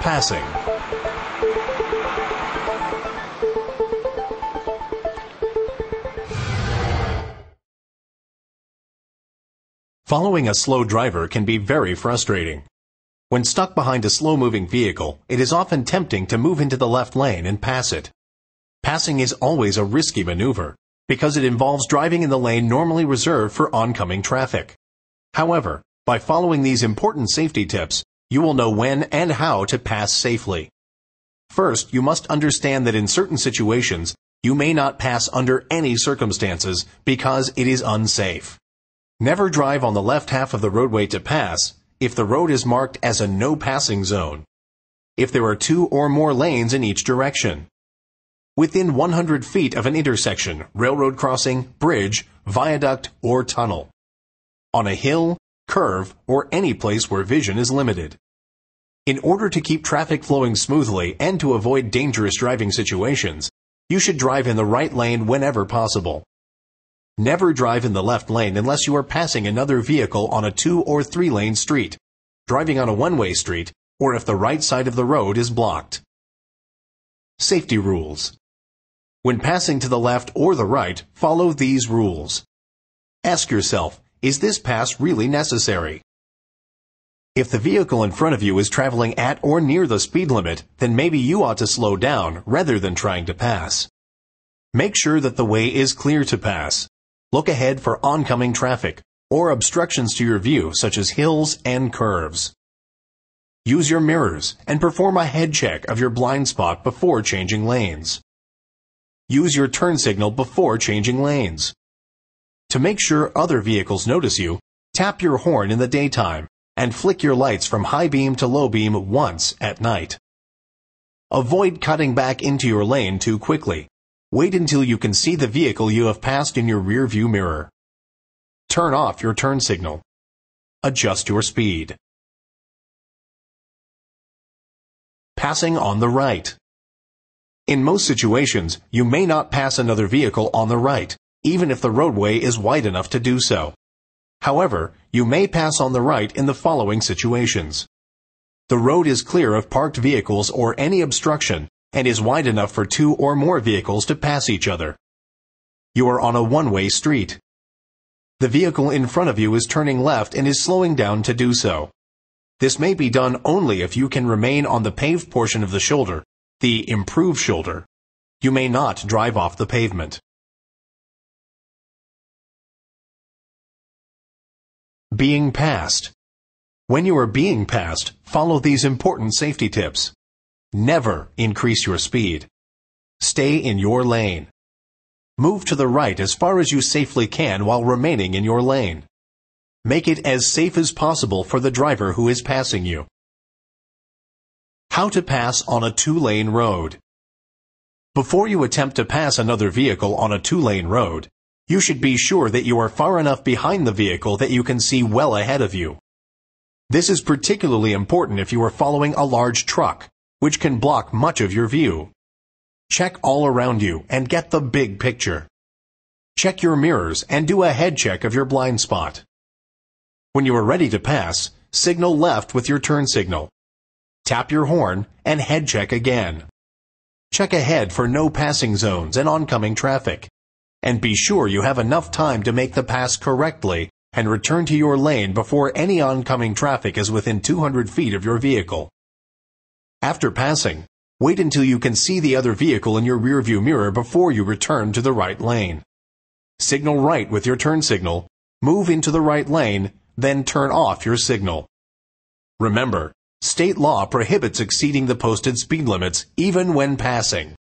Passing. Following a slow driver can be very frustrating. When stuck behind a slow-moving vehicle, it is often tempting to move into the left lane and pass it. Passing is always a risky maneuver, because it involves driving in the lane normally reserved for oncoming traffic. However, by following these important safety tips, you will know when and how to pass safely. First, you must understand that in certain situations, you may not pass under any circumstances because it is unsafe. Never drive on the left half of the roadway to pass if the road is marked as a no passing zone. If there are 2 or more lanes in each direction. Within 100 feet of an intersection, railroad crossing, bridge, viaduct, or tunnel. On a hill, curve, or any place where vision is limited. In order to keep traffic flowing smoothly and to avoid dangerous driving situations, you should drive in the right lane whenever possible. Never drive in the left lane unless you are passing another vehicle on a 2 or 3 lane street, driving on a one-way street, or if the right side of the road is blocked. Safety rules. When passing to the left or the right, follow these rules. Ask yourself, is this pass really necessary? If the vehicle in front of you is traveling at or near the speed limit, then maybe you ought to slow down rather than trying to pass. Make sure that the way is clear to pass. Look ahead for oncoming traffic or obstructions to your view such as hills and curves. Use your mirrors and perform a head check of your blind spot before changing lanes. Use your turn signal before changing lanes. To make sure other vehicles notice you, tap your horn in the daytime and flick your lights from high beam to low beam once at night. Avoid cutting back into your lane too quickly. Wait until you can see the vehicle you have passed in your rear view mirror. Turn off your turn signal. Adjust your speed. Passing on the right. In most situations, you may not pass another vehicle on the right, even if the roadway is wide enough to do so. However, you may pass on the right in the following situations. The road is clear of parked vehicles or any obstruction, and is wide enough for 2 or more vehicles to pass each other. You are on a one-way street. The vehicle in front of you is turning left and is slowing down to do so. This may be done only if you can remain on the paved portion of the shoulder, the improved shoulder. You may not drive off the pavement. Being passed. When you are being passed, follow these important safety tips. Never increase your speed. Stay in your lane. Move to the right as far as you safely can while remaining in your lane. Make it as safe as possible for the driver who is passing you. How to pass on a 2-lane road. Before you attempt to pass another vehicle on a 2-lane road, you should be sure that you are far enough behind the vehicle that you can see well ahead of you. This is particularly important if you are following a large truck, which can block much of your view. Check all around you and get the big picture. Check your mirrors and do a head check of your blind spot. When you are ready to pass, signal left with your turn signal. Tap your horn and head check again. Check ahead for no passing zones and oncoming traffic. And be sure you have enough time to make the pass correctly and return to your lane before any oncoming traffic is within 200 feet of your vehicle. After passing, wait until you can see the other vehicle in your rearview mirror before you return to the right lane. Signal right with your turn signal, move into the right lane, then turn off your signal. Remember, state law prohibits exceeding the posted speed limits even when passing.